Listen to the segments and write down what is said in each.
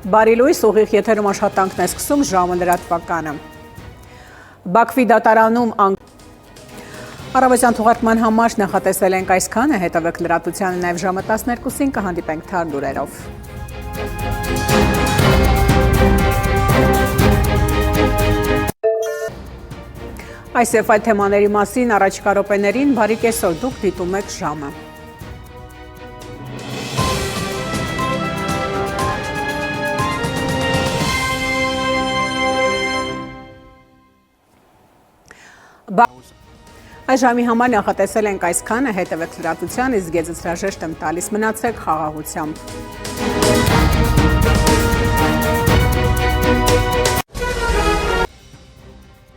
Բարի լույս, ուղիղ եթերում աշխատանքն է սկսում ժամը լրատվականը։ Բաքվի դատարանում առավոտյան թողարկման համար նախատեսել ենք այսքանը, հետևեք լրատվությանը նաև ժամը 12-ին կհանդիպենք թարմ լուրերով։ Այս եւ այլ թեմաների մասին առաջիկա րոպեներին բարի կեսօր, դուք դիտում եք ժամը։ Այս ժամի համար նախատեսել ենք այսքանը, հետևեք լրատվության, իսկ ես հրաժեշտ եմ տալիս, մնացեք խաղաղությամբ։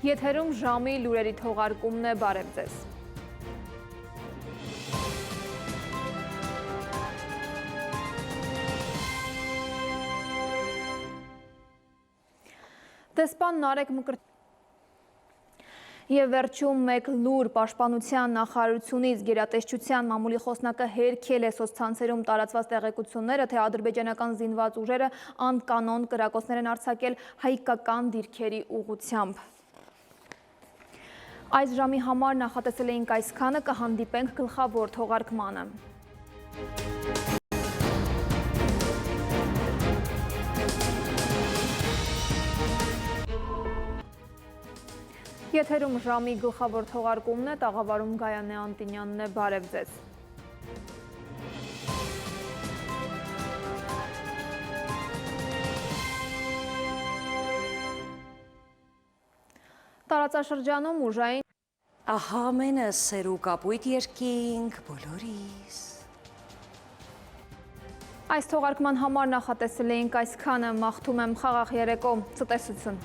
Եթերում ժամի լուրերի թողարկումն է, բարև ձեզ։ Դեսպան Նարեկ Մկրտչյանը Եվ վերջում մեկ լուր պաշտպանության նախարարությունից գերատեսչության մամուլի խոսնակը հերքել է սոցցանցերում տարածված տեղեկությունները, թե ադրբեջանական զինված ուժերը անկանոն կրակոցներ են արձակել հայկական դիրքերի ուղղությամբ։ Այս ժամի համար նախատեսել էինք այսքանը, կհանդիպենք գլխավոր թողարկմանը։ Եթերում ժամի գլխավոր թողարկումն է, տաղավարում Գայանե Անտինյանն է, բարև ձեզ։ Տարածաշրջանում ուժային Ահա մենը սերու կապույտ երկինք բոլորիս։ Այս թողարկման համար նախատեսել էինք այսքանը, մաղթում եմ խաղաղ երեկո, ցտեսություն։